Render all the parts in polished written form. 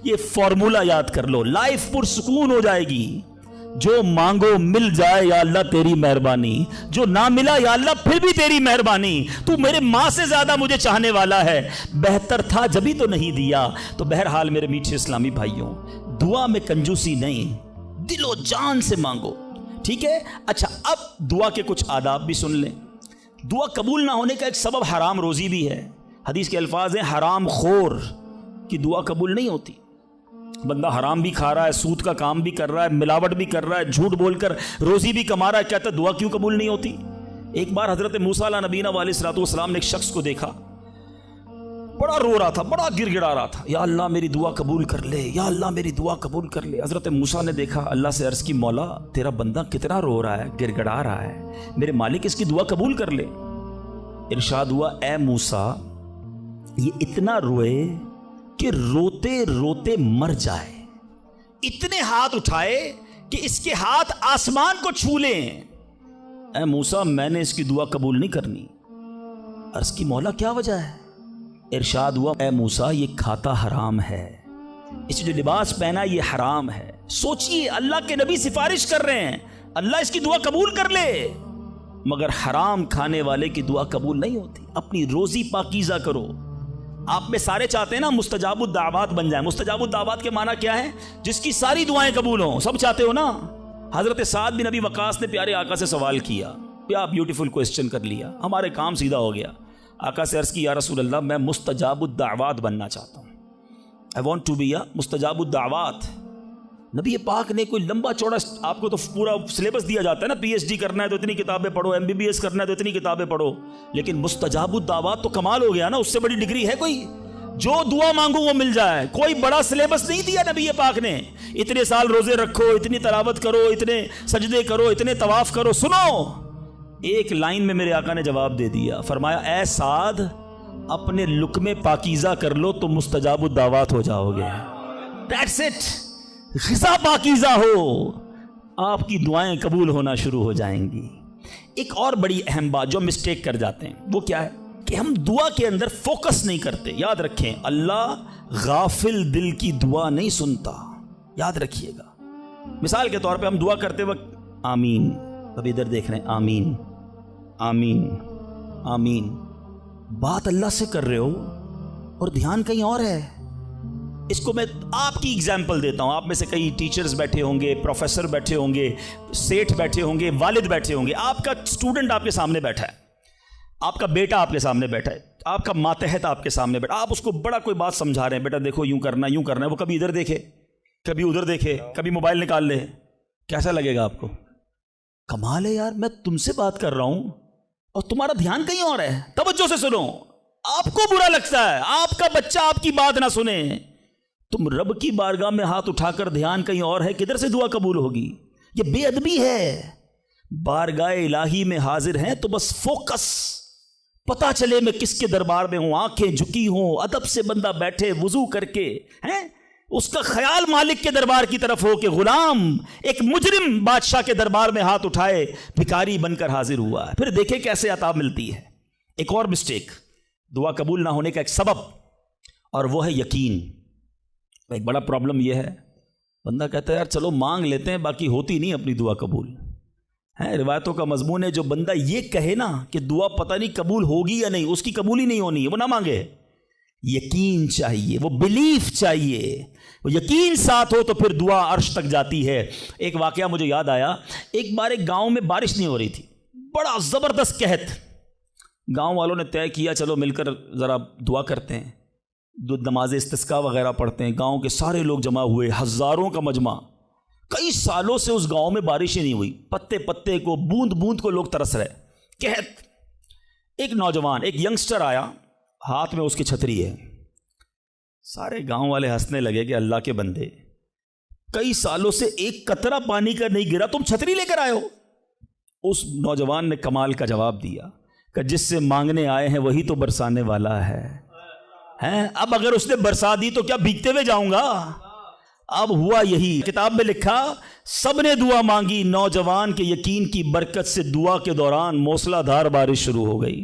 یہ فارمولا یاد کر لو، لائف پرسکون ہو جائے گی۔ جو مانگو مل جائے یا اللہ تیری مہربانی، جو نہ ملا یا اللہ پھر بھی تیری مہربانی، تو میرے ماں سے زیادہ مجھے چاہنے والا ہے، بہتر تھا جبھی تو نہیں دیا۔ تو بہرحال میرے میٹھے اسلامی بھائیوں، دعا میں کنجوسی نہیں، دل و جان سے مانگو، ٹھیک ہے؟ اچھا، اب دعا کے کچھ آداب بھی سن لیں۔ دعا قبول نہ ہونے کا ایک سبب حرام روزی بھی ہے۔ حدیث کے الفاظ ہیں حرام خور کی دعا قبول نہیں ہوتی۔ بندہ حرام بھی کھا رہا ہے، سود کا کام بھی کر رہا ہے، ملاوٹ بھی کر رہا ہے، جھوٹ بول کر روزی بھی کما رہا ہے، کہتا ہے دعا کیوں قبول نہیں ہوتی؟ ایک بار حضرت موسیٰ علیہ نبینا علیہ الصلوۃ والسلام نے ایک شخص کو دیکھا، بڑا رو رہا تھا، بڑا گر گڑا رہا تھا، یا اللہ میری دعا قبول کر لے، یا اللہ میری دعا قبول کر لے۔ حضرت موسیٰ نے دیکھا، اللہ سے عرض کی مولا تیرا بندہ کتنا رو رہا ہے، گر گڑا رہا ہے، میرے مالک اس کی دعا قبول کر لے۔ ارشاد ہوا، اے موسیٰ یہ اتنا روئے کہ روتے روتے مر جائے، اتنے ہاتھ اٹھائے کہ اس کے ہاتھ آسمان کو چھو لیں۔ اے موسیٰ میں نے اس کی دعا قبول نہیں کرنی۔ عرض کی مولا کیا وجہ ہے؟ ارشاد ہوا، اے موسیٰ یہ کھاتا حرام ہے، اس جو لباس پہنا یہ حرام ہے۔ سوچئے اللہ کے نبی سفارش کر رہے ہیں اللہ اس کی دعا قبول کر لے، مگر حرام کھانے والے کی دعا قبول نہیں ہوتی۔ اپنی روزی پاکیزہ کرو۔ آپ میں سارے چاہتے ہیں نا مستجاب الدعوات بن جائیں۔ مستجاب الدعوات کے معنی کیا ہے؟ جس کی ساری دعائیں قبول ہوں، سب چاہتے ہو نا؟ حضرت سعد بن ابی وقاص نے پیارے آقا سے سوال کیا، کیا بیوٹیفل کوسچن کر لیا، ہمارے کام سیدھا ہو گیا۔ آقا سے عرض کی، یا رسول اللہ میں مستجاب الدعوات بننا چاہتا ہوں، I want to be a مستجاب الدعوات۔ نبی پاک نے کوئی لمبا چوڑا، آپ کو تو پورا سلیبس دیا جاتا ہے نا، پی ایچ ڈی کرنا ہے تو اتنی کتابیں پڑھو، ایم بی بی ایس کرنا ہے تو اتنی کتابیں پڑھو، لیکن مستجاب الدعوات تو کمال ہو گیا نا، اس سے بڑی ڈگری ہے کوئی؟ جو دعا مانگو وہ مل جائے۔ کوئی بڑا سلیبس نہیں دیا نبی پاک نے، اتنے سال روزے رکھو، اتنی تلاوت کرو، اتنے سجدے کرو، اتنے طواف کرو۔ سنو، ایک لائن میں میرے آقا نے جواب دے دیا، فرمایا اے سعد اپنے لقمے پاکیزہ کر لو تو مستجاب الدعوات ہو جاؤ گے۔ That's it۔ غذا پاکیزہ ہو، آپ کی دعائیں قبول ہونا شروع ہو جائیں گی۔ ایک اور بڑی اہم بات جو مسٹیک کر جاتے ہیں وہ کیا ہے کہ ہم دعا کے اندر فوکس نہیں کرتے۔ یاد رکھیں، اللہ غافل دل کی دعا نہیں سنتا، یاد رکھیے گا۔ مثال کے طور پہ ہم دعا کرتے وقت آمین، ابھی ادھر دیکھ رہے ہیں، آمین آمین آمین، بات اللہ سے کر رہے ہو اور دھیان کہیں اور ہے۔ اس کو میں آپ کی اگزامپل دیتا ہوں، آپ میں سے کئی ٹیچرز بیٹھے ہوں گے، پروفیسر بیٹھے ہوں گے، سیٹھ بیٹھے ہوں گے، والد بیٹھے ہوں گے، آپ کا اسٹوڈنٹ آپ کے سامنے بیٹھا ہے، آپ کا بیٹا آپ کے سامنے بیٹھا ہے، آپ کا ماتحت آپ کے سامنے بیٹھا، آپ اس کو بڑا کوئی بات سمجھا رہے ہیں، بیٹا دیکھو یوں کرنا یوں کرنا ہے، وہ کبھی ادھر دیکھے کبھی ادھر دیکھے، کبھی موبائل نکال لے، کیسا لگے گا آپ کو؟ کمال ہے یار، میں تم سے بات کر رہا ہوں اور تمہارا دھیان کہیں اور ہے۔ توجہ سے سنو، آپ کو برا لگتا ہے آپ کا بچہ آپ کی بات نہ سنے، تم رب کی بارگاہ میں ہاتھ اٹھا کر دھیان کہیں اور ہے، کدھر سے دعا قبول ہوگی؟ یہ بے ادبی ہے۔ بارگاہ الہی میں حاضر ہیں تو بس فوکس، پتہ چلے میں کس کے دربار میں ہوں، آنکھیں جھکی ہوں، ادب سے بندہ بیٹھے وضو کر کے، ہیں اس کا خیال مالک کے دربار کی طرف ہو کہ غلام ایک مجرم بادشاہ کے دربار میں ہاتھ اٹھائے بھکاری بن کر حاضر ہوا ہے، پھر دیکھیں کیسے عطا ملتی ہے۔ ایک اور مسٹیک دعا قبول نہ ہونے کا ایک سبب، اور وہ ہے یقین۔ ایک بڑا پرابلم یہ ہے، بندہ کہتا ہے یار چلو مانگ لیتے ہیں، باقی ہوتی نہیں اپنی دعا قبول ہے۔ روایتوں کا مضمون ہے جو بندہ یہ کہے نا کہ دعا پتہ نہیں قبول ہوگی یا نہیں، اس کی قبول ہی نہیں ہونی ہے، وہ نہ مانگے۔ یقین چاہیے، وہ بلیف چاہیے، وہ یقین ساتھ ہو تو پھر دعا عرش تک جاتی ہے۔ ایک واقعہ مجھے یاد آیا، ایک بار ایک گاؤں میں بارش نہیں ہو رہی تھی، بڑا زبردست قحط، گاؤں والوں نے طے کیا چلو مل کر ذرا دعا کرتے ہیں، نماز استسقاء وغیرہ پڑھتے ہیں۔ گاؤں کے سارے لوگ جمع ہوئے، ہزاروں کا مجمع، کئی سالوں سے اس گاؤں میں بارش ہی نہیں ہوئی، پتے پتے کو، بوند بوند کو لوگ ترس رہے، قحط۔ ایک نوجوان، ایک ینگسٹر آیا، ہاتھ میں اس کی چھتری ہے، سارے گاؤں والے ہنسنے لگے کہ اللہ کے بندے، کئی سالوں سے ایک قطرہ پانی کا نہیں گرا، تم چھتری لے کر آئے ہو۔ اس نوجوان نے کمال کا جواب دیا کہ جس سے مانگنے آئے ہیں وہی تو برسانے والا ہے۔ اب اگر اس نے برسا دی تو کیا بھیگتے ہوئے جاؤں گا؟ اب ہوا یہی، کتاب میں لکھا سب نے دعا مانگی، نوجوان کے یقین کی برکت سے دعا کے دوران موسلا دھار بارش شروع ہو گئی،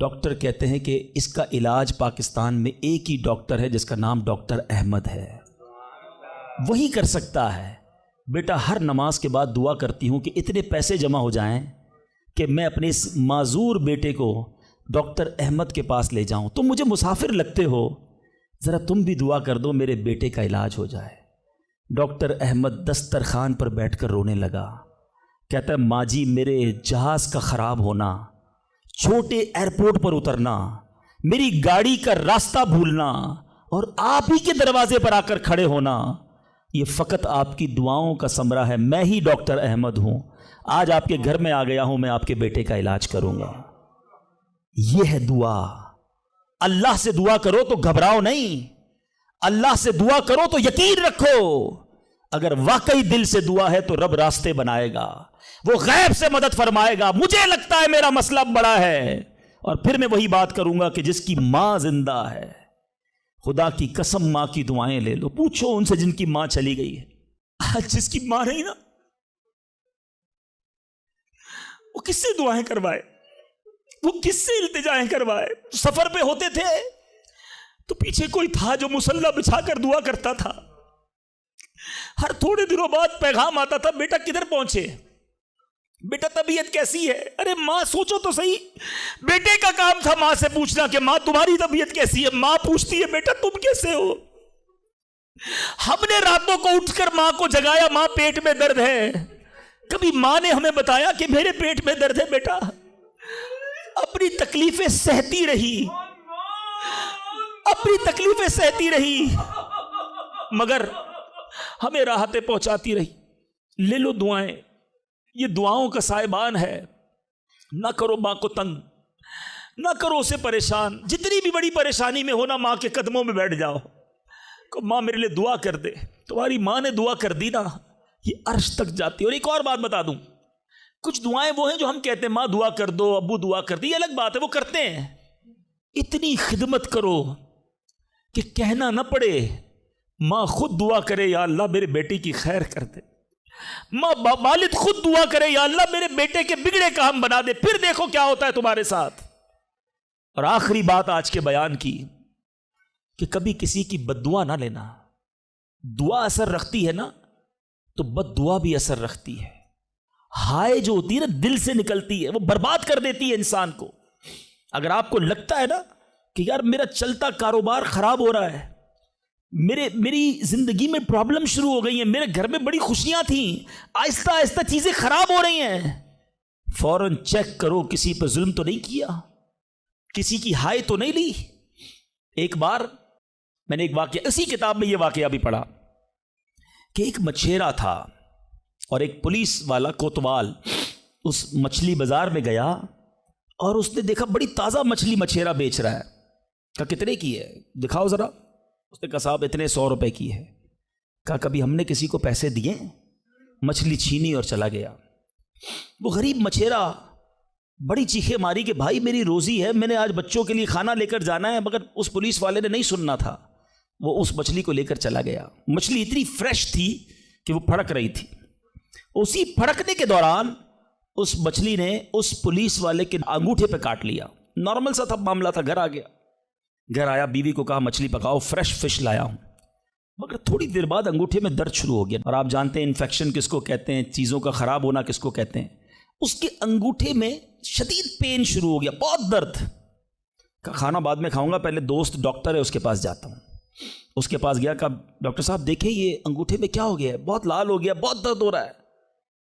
ڈاکٹر کہتے ہیں کہ اس کا علاج پاکستان میں ایک ہی ڈاکٹر ہے جس کا نام ڈاکٹر احمد ہے، وہی کر سکتا ہے۔ بیٹا ہر نماز کے بعد دعا کرتی ہوں کہ اتنے پیسے جمع ہو جائیں کہ میں اپنے اس معذور بیٹے کو ڈاکٹر احمد کے پاس لے جاؤں۔ تم مجھے مسافر لگتے ہو، ذرا تم بھی دعا کر دو میرے بیٹے کا علاج ہو جائے۔ ڈاکٹر احمد دسترخوان پر بیٹھ کر رونے لگا، کہتا ہے ماں جی میرے جہاز کا خراب ہونا، چھوٹے ایئرپورٹ پر اترنا، میری گاڑی کا راستہ بھولنا اور آپ ہی کے دروازے پر آ کر کھڑے ہونا، یہ فقط آپ کی دعاؤں کا ثمرہ ہے۔ میں ہی ڈاکٹر احمد ہوں، آج آپ کے گھر میں آ گیا ہوں، میں آپ کے بیٹے کا علاج کروں گا۔ یہ ہے دعا۔ اللہ سے دعا کرو تو گھبراؤ نہیں، اللہ سے دعا کرو تو یقین رکھو، اگر واقعی دل سے دعا ہے تو رب راستے بنائے گا، وہ غیب سے مدد فرمائے گا۔ مجھے لگتا ہے میرا مسئلہ بڑا ہے، اور پھر میں وہی بات کروں گا کہ جس کی ماں زندہ ہے، خدا کی قسم ماں کی دعائیں لے لو، پوچھو ان سے جن کی ماں چلی گئی ہے۔ آج جس کی ماں نہیں نا، وہ کس سے دعائیں کروائے، وہ کس سے التجائیں کروائے؟ سفر پہ ہوتے تھے تو پیچھے کوئی تھا جو مصلی بچھا کر دعا کرتا تھا، ہر تھوڑے دنوں بعد پیغام آتا تھا بیٹا کدھر پہنچے، بیٹا طبیعت کیسی ہے؟ ارے ماں سوچو تو صحیح، بیٹے کا کام تھا ماں سے پوچھنا کہ ماں تمہاری طبیعت کیسی ہے، ماں پوچھتی ہے بیٹا تم کیسے ہو۔ ہم نے راتوں کو اٹھ کر ماں کو جگایا، ماں پیٹ میں درد ہے، کبھی ماں نے ہمیں بتایا کہ میرے پیٹ میں درد ہے؟ بیٹا اپنی تکلیفیں سہتی رہی، اپنی تکلیفیں سہتی رہی، مگر ہمیں راحتیں پہنچاتی رہی۔ لے لو دعائیں، یہ دعاؤں کا سائبان ہے۔ نہ کرو ماں کو تنگ، نہ کرو اسے پریشان، جتنی بھی بڑی پریشانی میں ہونا ماں کے قدموں میں بیٹھ جاؤ کہ ماں میرے لیے دعا کر دے۔ تمہاری ماں نے دعا کر دی نا، یہ عرش تک جاتی ہے۔ اور ایک اور بات بتا دوں، کچھ دعائیں وہ ہیں جو ہم کہتے ہیں ماں دعا کر دو، ابو دعا کر دی، یہ الگ بات ہے، وہ کرتے ہیں۔ اتنی خدمت کرو کہ کہنا نہ پڑے، ماں خود دعا کرے یا اللہ میرے بیٹی کی خیر کر دے، ماں والد خود دعا کرے یا اللہ میرے بیٹے کے بگڑے کام بنا دے، پھر دیکھو کیا ہوتا ہے تمہارے ساتھ۔ اور آخری بات آج کے بیان کی کہ کبھی کسی کی بد دعا نہ لینا۔ دعا اثر رکھتی ہے نا تو بد دعا بھی اثر رکھتی ہے۔ ہائے جو ہوتی ہے نا دل سے نکلتی ہے، وہ برباد کر دیتی ہے انسان کو۔ اگر آپ کو لگتا ہے نا کہ یار میرا چلتا کاروبار خراب ہو رہا ہے، میری زندگی میں پرابلم شروع ہو گئی ہیں، میرے گھر میں بڑی خوشیاں تھیں، آہستہ آہستہ چیزیں خراب ہو رہی ہیں، فوراً چیک کرو کسی پہ ظلم تو نہیں کیا، کسی کی ہائے تو نہیں لی۔ ایک بار میں نے ایک واقعہ، اسی کتاب میں یہ واقعہ بھی پڑھا کہ ایک مچھیرا تھا اور ایک پولیس والا کوتوال اس مچھلی بازار میں گیا اور اس نے دیکھا بڑی تازہ مچھلی مچھیرا بیچ رہا ہے۔ کہا کتنے کی ہے دکھاؤ ذرا۔ اس نے کہا صاحب اتنے 100 روپے کی ہے۔ کہا کبھی ہم نے کسی کو پیسے دیے؟ مچھلی چھینی اور چلا گیا۔ وہ غریب مچھیرا بڑی چیخیں ماری کہ بھائی میری روزی ہے، میں نے آج بچوں کے لیے کھانا لے کر جانا ہے، مگر اس پولیس والے نے نہیں سننا تھا، وہ اس مچھلی کو لے کر چلا گیا۔ مچھلی اتنی فریش تھی کہ وہ پھڑک رہی تھی۔ اسی پھڑکنے کے دوران اس مچھلی نے اس پولیس والے کے انگوٹھے پہ کاٹ لیا۔ نارمل سا تھا معاملہ تھا۔ گھر آ گیا، گھر آیا، بیوی کو کہا مچھلی پکاؤ، فریش فش لایا ہوں، مگر تھوڑی دیر بعد انگوٹھے میں درد شروع ہو گیا۔ اور آپ جانتے ہیں انفیکشن کس کو کہتے ہیں، چیزوں کا خراب ہونا کس کو کہتے ہیں۔ اس کے انگوٹھے میں شدید پین شروع ہو گیا، بہت درد۔ کہا کھانا بعد میں کھاؤں گا، پہلے دوست ڈاکٹر ہے اس کے پاس جاتا ہوں۔ اس کے پاس گیا، کہا ڈاکٹر صاحب دیکھیں یہ انگوٹھے میں کیا ہو گیا ہے، بہت لال ہو گیا، بہت درد ہو رہا ہے۔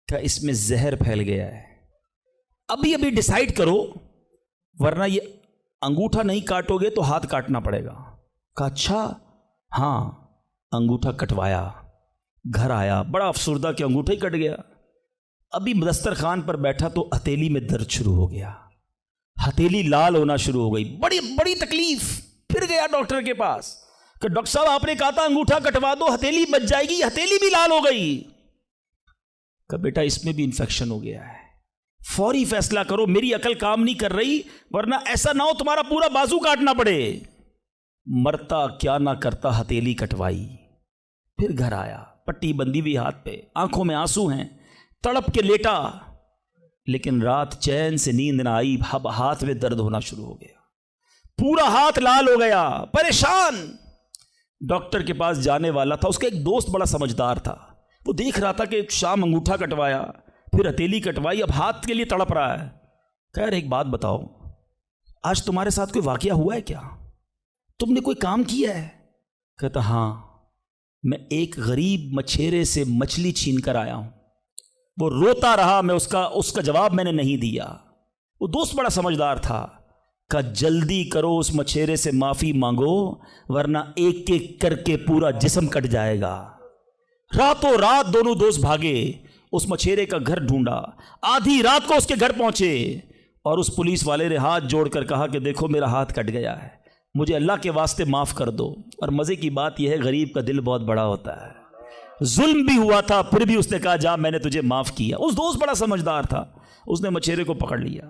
کہا اس میں زہر پھیل گیا ہے، ابھی ڈیسائیڈ کرو ورنہ یہ انگوٹھا نہیں کاٹو گے تو ہاتھ کاٹنا پڑے گا۔ کہا اچھا ہاں۔ انگوٹھا کٹوایا، گھر آیا، بڑا افسردہ کہ انگوٹھا ہی کٹ گیا۔ ابھی دسترخوان پر بیٹھا تو ہتھیلی میں درد شروع ہو گیا، ہتھیلی لال ہونا شروع ہو گئی، بڑی تکلیف۔ پھر گیا ڈاکٹر کے پاس کہ ڈاکٹر صاحب آپ نے کہا تھا انگوٹھا کٹوا دو ہتھیلی بچ جائے گی، ہتھیلی بھی لال ہو گئی۔ کہ بیٹا اس میں بھی انفیکشن ہو گیا ہے، فوری فیصلہ کرو، میری عقل کام نہیں کر رہی ورنہ ایسا نہ ہو تمہارا پورا بازو کاٹنا پڑے۔ مرتا کیا نہ کرتا، ہتھیلی کٹوائی، پھر گھر آیا، پٹی بندی ہوئی ہاتھ پہ، آنکھوں میں آنسو ہیں، تڑپ کے لیٹا لیکن رات چین سے نیند نہ آئی، اب ہاتھ میں درد ہونا شروع ہو گیا، پورا ہاتھ لال ہو گیا، پریشان۔ ڈاکٹر کے پاس جانے والا تھا، اس کا ایک دوست بڑا سمجھدار تھا، وہ دیکھ رہا تھا کہ شام انگوٹھا کٹوایا، پھر ہتھیلی کٹوائی، اب ہاتھ کے لیے تڑپ رہا ہے۔ کہہ رہے ایک بات بتاؤ، آج تمہارے ساتھ کوئی واقعہ ہوا ہے کیا؟ تم نے کوئی کام کیا ہے؟ کہتا ہاں، میں ایک غریب مچھیرے سے مچھلی چھین کر آیا ہوں۔ وہ روتا رہا، میں اس کا جواب میں نے نہیں دیا۔ وہ دوست بڑا سمجھدار تھا، کہ جلدی کرو اس مچھیرے سے معافی مانگو، ورنہ ایک ایک کر کے پورا جسم کٹ جائے گا۔ راتوں رات دونوں دوست بھاگے، اس مچھیرے کا گھر ڈھونڈا، آدھی رات کو اس کے گھر پہنچے، اور اس پولیس والے نے ہاتھ جوڑ کر کہا کہ دیکھو میرا ہاتھ کٹ گیا ہے، مجھے اللہ کے واسطے معاف کر دو۔ اور مزے کی بات یہ ہے، غریب کا دل بہت بڑا ہوتا ہے، ظلم بھی ہوا تھا پھر بھی اس نے کہا جا میں نے تجھے معاف کیا۔ اس دوست بڑا سمجھدار تھا، اس نے مچھیرے کو پکڑ لیا،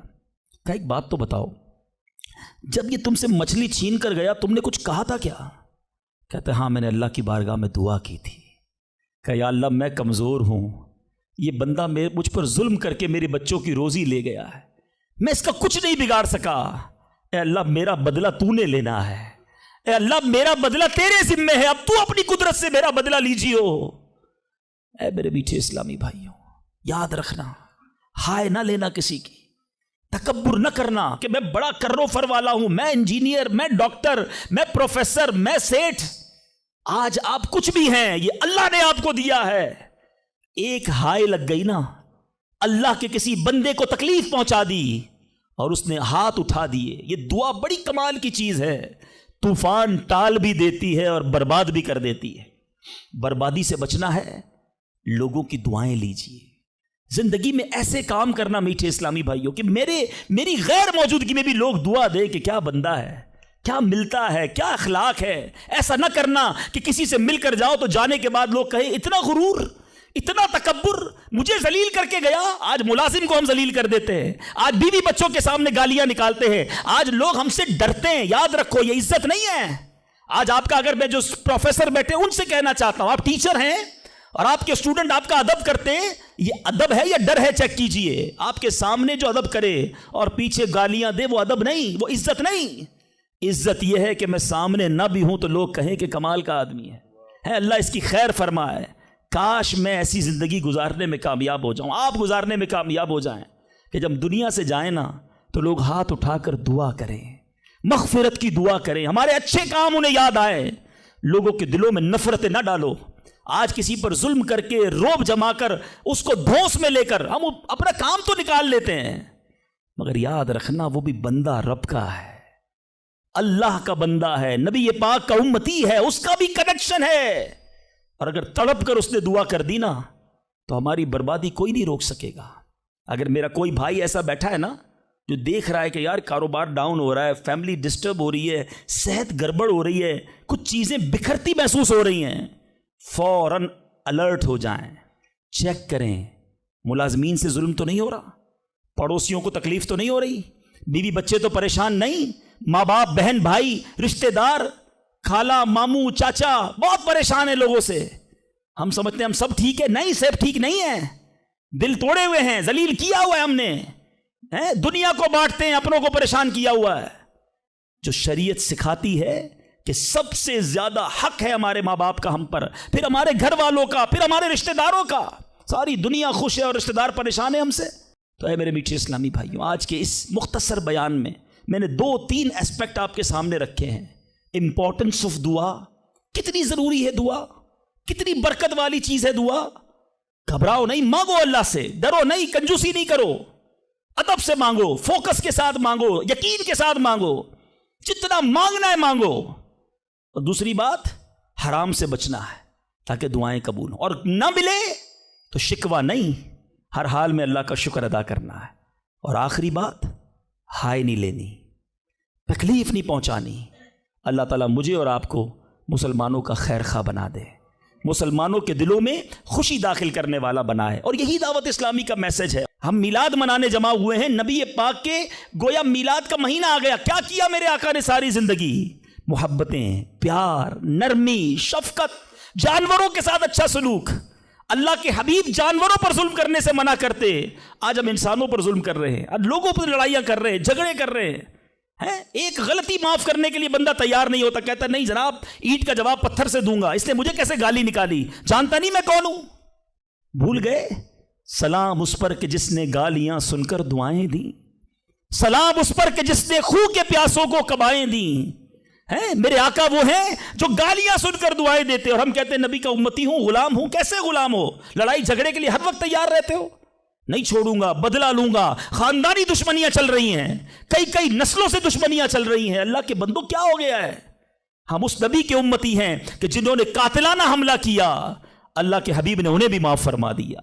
کہا ایک بات تو بتاؤ، جب یہ تم سے مچھلی چھین کر گیا تم نے کچھ کہا تھا کیا؟ کہتے ہاں، میں نے اللہ کی بارگاہ میں دعا کی تھی کہ یا اللہ میں کمزور ہوں، یہ بندہ مجھ پر ظلم کر کے میرے بچوں کی روزی لے گیا ہے، میں اس کا کچھ نہیں بگاڑ سکا، اے اللہ میرا بدلہ تو نے لینا ہے، اے اللہ میرا بدلہ تیرے ذمہ ہے، اب تو اپنی قدرت سے میرا بدلہ لیجیو۔ اے میرے میٹھے اسلامی بھائیوں، یاد رکھنا، ہائے نہ لینا کسی کی، تکبر نہ کرنا کہ میں بڑا کرو فر والا ہوں، میں انجینئر، میں ڈاکٹر، میں پروفیسر، میں سیٹھ۔ آج آپ کچھ بھی ہیں، یہ اللہ نے آپ کو دیا ہے۔ ایک ہائے لگ گئی نا، اللہ کے کسی بندے کو تکلیف پہنچا دی اور اس نے ہاتھ اٹھا دیے۔ یہ دعا بڑی کمال کی چیز ہے، طوفان ٹال بھی دیتی ہے اور برباد بھی کر دیتی ہے۔ بربادی سے بچنا ہے، لوگوں کی دعائیں لیجیے، زندگی میں ایسے کام کرنا میٹھے اسلامی بھائیوں کہ میری غیر موجودگی میں بھی لوگ دعا دیں کہ کیا بندہ ہے، کیا ملتا ہے، کیا اخلاق ہے۔ ایسا نہ کرنا کہ کسی سے مل کر جاؤ تو جانے کے بعد لوگ کہیں اتنا غرور، اتنا تکبر، مجھے ذلیل کر کے گیا۔ آج ملازم کو ہم ذلیل کر دیتے ہیں، آج بیوی بچوں کے سامنے گالیاں نکالتے ہیں، آج لوگ ہم سے ڈرتے ہیں۔ یاد رکھو یہ عزت نہیں ہے۔ آج آپ کا، اگر میں جو پروفیسر بیٹھے ان سے کہنا چاہتا ہوں، آپ ٹیچر ہیں اور آپ کے اسٹوڈنٹ آپ کا ادب کرتے ہیں، یہ ادب ہے یا ڈر ہے؟ چیک کیجئے۔ آپ کے سامنے جو ادب کرے اور پیچھے گالیاں دے، وہ ادب نہیں، وہ عزت نہیں۔ عزت یہ ہے کہ میں سامنے نہ بھی ہوں تو لوگ کہیں کہ کمال کا آدمی ہے، اللہ اس کی خیر فرمائے۔ کاش میں ایسی زندگی گزارنے میں کامیاب ہو جاؤں، آپ گزارنے میں کامیاب ہو جائیں کہ جب دنیا سے جائیں نا تو لوگ ہاتھ اٹھا کر دعا کریں، مغفرت کی دعا کریں، ہمارے اچھے کام انہیں یاد آئے۔ لوگوں کے دلوں میں نفرتیں نہ ڈالو۔ آج کسی پر ظلم کر کے، روب جما کر، اس کو دھوس میں لے کر ہم اپنا کام تو نکال لیتے ہیں، مگر یاد رکھنا وہ بھی بندہ رب کا ہے، اللہ کا بندہ ہے، نبی پاک کا امتی ہے، اس کا بھی کنیکشن ہے۔ اور اگر تڑپ کر اس نے دعا کر دی نا تو ہماری بربادی کوئی نہیں روک سکے گا۔ اگر میرا کوئی بھائی ایسا بیٹھا ہے نا جو دیکھ رہا ہے کہ یار کاروبار ڈاؤن ہو رہا ہے، فیملی ڈسٹرب ہو رہی ہے، صحت گڑبڑ ہو رہی ہے، کچھ چیزیں بکھرتی محسوس ہو رہی ہیں، فوراً الرٹ ہو جائیں، چیک کریں ملازمین سے ظلم تو نہیں ہو رہا، پڑوسیوں کو تکلیف تو نہیں ہو رہی، بیوی بچے تو پریشان نہیں، ماں باپ بہن بھائی رشتہ دار خالہ ماموں چاچا بہت پریشان ہیں لوگوں سے۔ ہم سمجھتے ہیں ہم سب ٹھیک ہے، نہیں، سب ٹھیک نہیں ہے، دل توڑے ہوئے ہیں، ذلیل کیا ہوا ہے ہم نے، دنیا کو بانٹتے ہیں، اپنوں کو پریشان کیا ہوا ہے۔ جو شریعت سکھاتی ہے کہ سب سے زیادہ حق ہے ہمارے ماں باپ کا ہم پر، پھر ہمارے گھر والوں کا، پھر ہمارے رشتہ داروں کا۔ ساری دنیا خوش ہے اور رشتہ دار پریشان ہے ہم سے۔ تو اے میرے میٹھے اسلامی بھائیوں، آج کے اس مختصر بیان میں نے 2-3 ایسپیکٹ آپ کے سامنے رکھے ہیں۔ امپورٹنس آف دعا، کتنی ضروری ہے دعا، کتنی برکت والی چیز ہے دعا۔ گھبراؤ نہیں، مانگو اللہ سے، ڈرو نہیں، کنجوسی نہیں کرو، ادب سے مانگو، فوکس کے ساتھ مانگو، یقین کے ساتھ مانگو، جتنا مانگنا ہے مانگو۔ اور دوسری بات، حرام سے بچنا ہے تاکہ دعائیں قبول ہوں، اور نہ ملے تو شکوہ نہیں، ہر حال میں اللہ کا شکر ادا کرنا ہے۔ اور آخری بات، ہائے نہیں لینی، تکلیف نہیں پہنچانی۔ اللہ تعالیٰ مجھے اور آپ کو مسلمانوں کا خیر خواہ بنا دے، مسلمانوں کے دلوں میں خوشی داخل کرنے والا بنا ہے۔ اور یہی دعوت اسلامی کا میسج ہے۔ ہم میلاد منانے جمع ہوئے ہیں، نبی پاک کے گویا میلاد کا مہینہ آ گیا، کیا کیا میرے آقا نے ساری زندگی؟ محبتیں، پیار، نرمی، شفقت، جانوروں کے ساتھ اچھا سلوک۔ اللہ کے حبیب جانوروں پر ظلم کرنے سے منع کرتے، آج ہم انسانوں پر ظلم کر رہے ہیں، آج لوگوں پر لڑائیاں کر رہے ہیں، جھگڑے کر رہے ہیں۔ ایک غلطی معاف کرنے کے لیے بندہ تیار نہیں ہوتا، کہتا نہیں جناب اینٹ کا جواب پتھر سے دوں گا، اس نے مجھے کیسے گالی نکالی، جانتا نہیں میں کون ہوں۔ بھول گئے سلام اس پر کہ جس نے گالیاں سن کر دعائیں دیں، سلام اس پر کہ جس نے خون کے پیاسوں کو کبائیں دیں۔ میرے آقا وہ ہیں جو گالیاں سن کر دعائیں دیتے، اور ہم کہتے ہیں نبی کا امتی ہوں، غلام ہوں۔ کیسے غلام ہو؟ لڑائی جھگڑے کے لیے ہر وقت تیار رہتے ہو، نہیں چھوڑوں گا، بدلہ لوں گا۔ خاندانی دشمنیاں چل رہی ہیں، کئی نسلوں سے دشمنیاں چل رہی ہیں۔ اللہ کے بندوں کیا ہو گیا ہے؟ ہم اس نبی کے امتی ہیں کہ جنہوں نے قاتلانہ حملہ کیا، اللہ کے حبیب نے انہیں بھی معاف فرما دیا،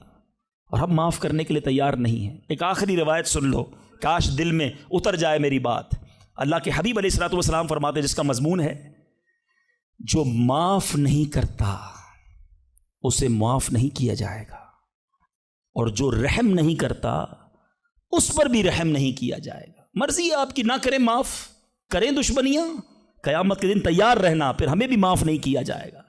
اور ہم معاف کرنے کے لیے تیار نہیں ہیں۔ ایک آخری روایت سن لو، کاش دل میں اتر جائے میری بات۔ اللہ کے حبیب علیہ الصلوۃ والسلام فرماتے ہیں، جس کا مضمون ہے جو معاف نہیں کرتا اسے معاف نہیں کیا جائے گا، اور جو رحم نہیں کرتا اس پر بھی رحم نہیں کیا جائے گا۔ مرضی ہے آپ کی، نہ کریں معاف، کریں دشمنیاں، قیامت کے دن تیار رہنا، پھر ہمیں بھی معاف نہیں کیا جائے گا۔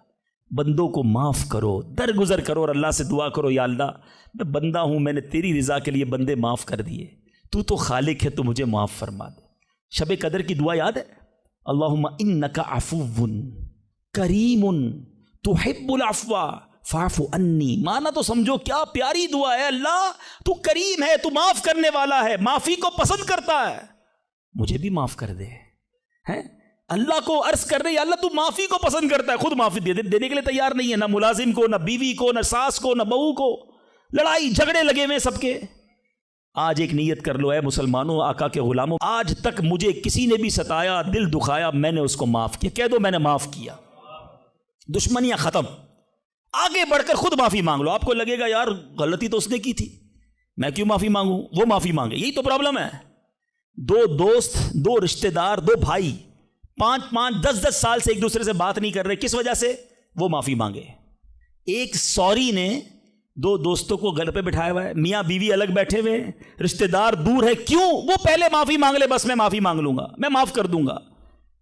بندوں کو معاف کرو، درگزر کرو، اور اللہ سے دعا کرو، یا اللہ میں بندہ ہوں، میں نے تیری رضا کے لیے بندے معاف کر دیے، تو خالق ہے، تو مجھے معاف فرما دے۔ شب قدر کی دعا یاد ہے؟ اللہم انک عفو کریم تحب العفو فاعف عنی۔ مانا تو سمجھو کیا پیاری دعا ہے، اللہ تو کریم ہے، تو معاف کرنے والا ہے، معافی کو پسند کرتا ہے، مجھے بھی معاف کر دے۔ اللہ کو عرض کر رہے، اللہ تو معافی کو پسند کرتا ہے، خود معافی دینے کے لیے تیار نہیں ہے، نہ ملازم کو، نہ بیوی کو، نہ ساس کو، نہ بہو کو، لڑائی جھگڑے لگے ہوئے سب کے۔ آج ایک نیت کر لو، اے مسلمانوں، آقا کے غلاموں، آج تک مجھے کسی نے بھی ستایا، دل دکھایا، میں نے اس کو معاف کیا، کہہ دو میں نے معاف کیا، دشمنیاں ختم۔ آگے بڑھ کر خود معافی مانگ لو۔ آپ کو لگے گا یار غلطی تو اس نے کی تھی، میں کیوں معافی مانگوں، وہ معافی مانگے، یہی تو پرابلم ہے۔ دو دوست، دو رشتہ دار، دو بھائی 5-5 10-10 سال سے ایک دوسرے سے بات نہیں کر رہے، کس وجہ سے؟ وہ معافی مانگے۔ ایک سوری نے دو دوستوں کو گھر پہ بٹھایا ہوا ہے، میاں بیوی الگ بیٹھے ہوئے ہیں، رشتہ دار دور ہے، کیوں؟ وہ پہلے معافی مانگ لے، بس میں معافی مانگ لوں گا، میں معاف کر دوں گا۔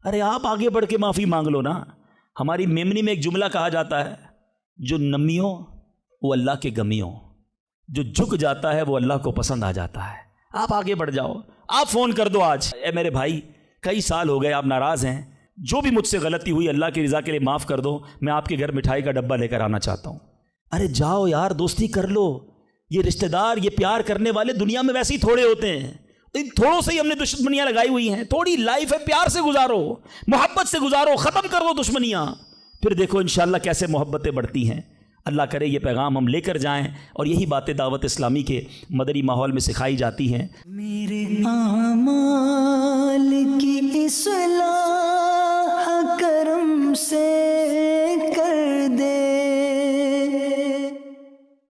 ارے آپ آگے بڑھ کے معافی مانگ لو نا۔ ہماری میمنی میں ایک جملہ کہا جاتا ہے، جو نمیوں وہ اللہ کے گمیوں، جو جھک جاتا ہے وہ اللہ کو پسند آ جاتا ہے۔ آپ آگے بڑھ جاؤ، آپ فون کر دو آج، اے میرے بھائی کئی سال ہو گئے آپ ناراض ہیں، جو بھی مجھ سے غلطی ہوئی اللہ کی رضا کے لیے معاف کر دو، میں آپ کے گھر مٹھائی کا ڈبہ لے کر آنا چاہتا ہوں۔ ارے جاؤ یار، دوستی کر لو۔ یہ رشتہ دار، یہ پیار کرنے والے دنیا میں ویسے ہی تھوڑے ہوتے ہیں، ان تھوڑوں سے ہی ہم نے دشمنیاں لگائی ہوئی ہیں۔ تھوڑی لائف ہے، پیار سے گزارو، محبت سے گزارو، ختم کر دو دشمنیاں، پھر دیکھو انشاءاللہ کیسے محبتیں بڑھتی ہیں۔ اللہ کرے یہ پیغام ہم لے کر جائیں، اور یہی باتیں دعوت اسلامی کے مدنی ماحول میں سکھائی جاتی ہیں۔ میرے اعمال کی اصلاح کرم سے